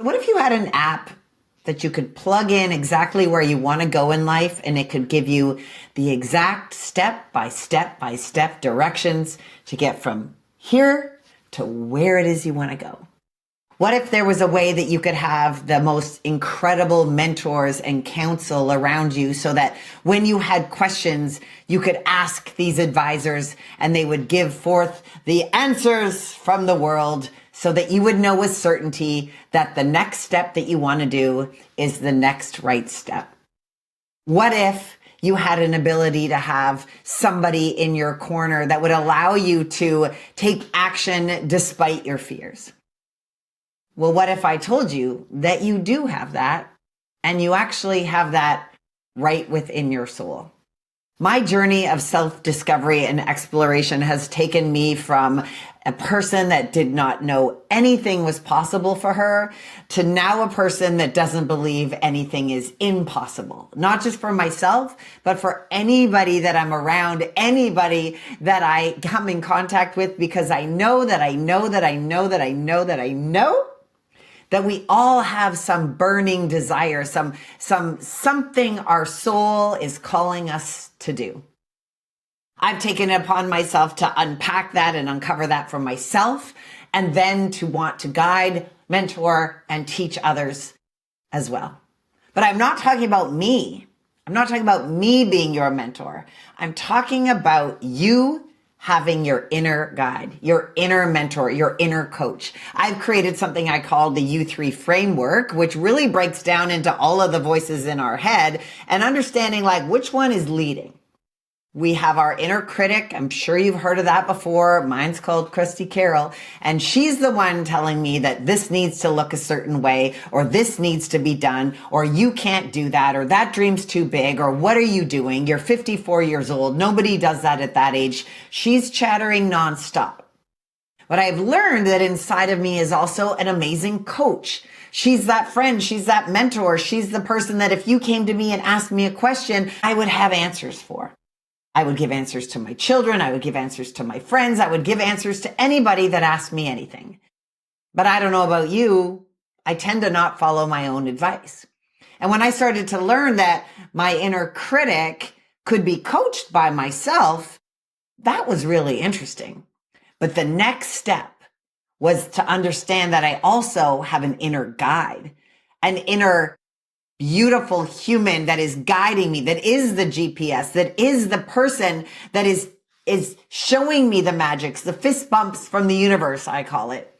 What if you had an app that you could plug in exactly where you want to go in life, and it could give you the exact step by step directions to get from here to where it is you want to go? What if there was a way that you could have the most incredible mentors and counsel around you so that when you had questions, you could ask these advisors and they would give forth the answers from the world so that you would know with certainty that the next step that you want to do is the next right step? What if you had an ability to have somebody in your corner that would allow you to take action despite your fears? Well, what if I told you that you do have that, and you actually have that right within your soul? My journey of self-discovery and exploration has taken me from a person that did not know anything was possible for her to now a person that doesn't believe anything is impossible. Not just for myself, but for anybody that I'm around, anybody that I come in contact with, because I know that we all have some burning desire, something our soul is calling us to do. I've taken it upon myself to unpack that and uncover that for myself, and then to want to guide, mentor, and teach others as well. But I'm not talking about me. I'm not talking about me being your mentor. I'm talking about you having your inner guide, your inner mentor, your inner coach. I've created something I call the U3 framework, which really breaks down into all of the voices in our head and understanding like which one is leading. We have our inner critic. I'm sure you've heard of that before. Mine's called Christy Carroll. And she's the one telling me that this needs to look a certain way, or this needs to be done, or you can't do that, or that dream's too big, or what are you doing? You're 54 years old. Nobody does that at that age. She's chattering nonstop. But I've learned that inside of me is also an amazing coach. She's that friend. She's that mentor. She's the person that if you came to me and asked me a question, I would have answers for. I would give answers to my children. I would give answers to my friends. I would give answers to anybody that asked me anything. But I don't know about you. I tend to not follow my own advice. And when I started to learn that my inner critic could be coached by myself, that was really interesting. But the next step was to understand that I also have an inner guide, an inner beautiful human that is guiding me, that is the GPS, that is the person that is showing me the magics, the fist bumps from the universe, I call it.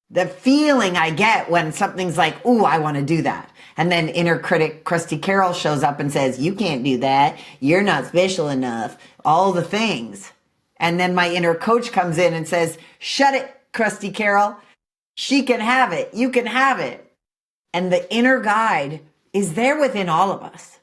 The feeling I get when something's like, ooh, I want to do that. And then inner critic Christy Carroll shows up and says, you can't do that. You're not special enough. All the things. And then my inner coach comes in and says, shut it, Christy Carroll. She can have it. You can have it. And the inner guide is there within all of us.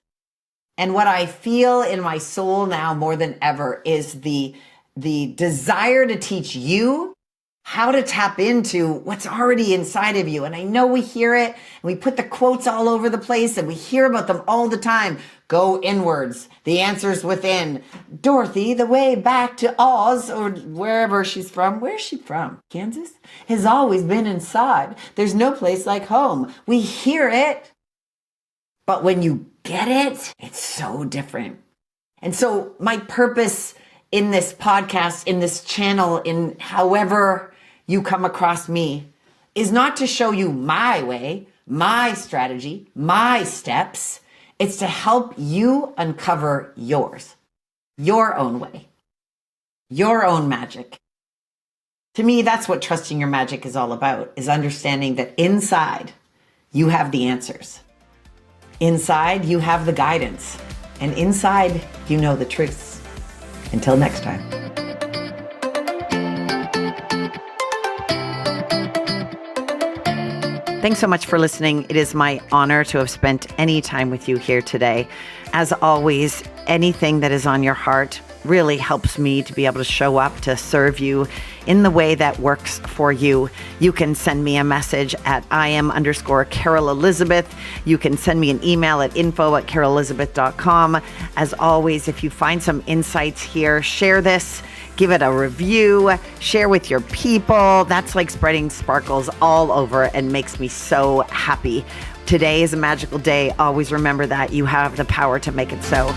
And what I feel in my soul now more than ever is the desire to teach you how to tap into what's already inside of you. And I know we hear it, and we put the quotes all over the place, and we hear about them all the time. Go inwards. The answer's within. Dorothy, the way back to Oz, or wherever she's from. Where's she from? Kansas? Has always been inside. There's no place like home. We hear it. But when you get it, it's so different. And so my purpose in this podcast, in this channel, in however you come across me, is not to show you my way, my strategy, my steps. It's to help you uncover yours, your own way, your own magic. To me, that's what trusting your magic is all about, is understanding that inside you have the answers. Inside, you have the guidance. And inside, you know the truths. Until next time. Thanks so much for listening. It is my honor to have spent any time with you here today. As always, anything that is on your heart really helps me to be able to show up to serve you in the way that works for you. You can send me a message at IM_Carol Elizabeth. You can send me an email at info@carolelizabeth.com. As always, if you find some insights here, share this. Give it a review, share with your people. That's like spreading sparkles all over and makes me so happy. Today is a magical day. Always remember that you have the power to make it so.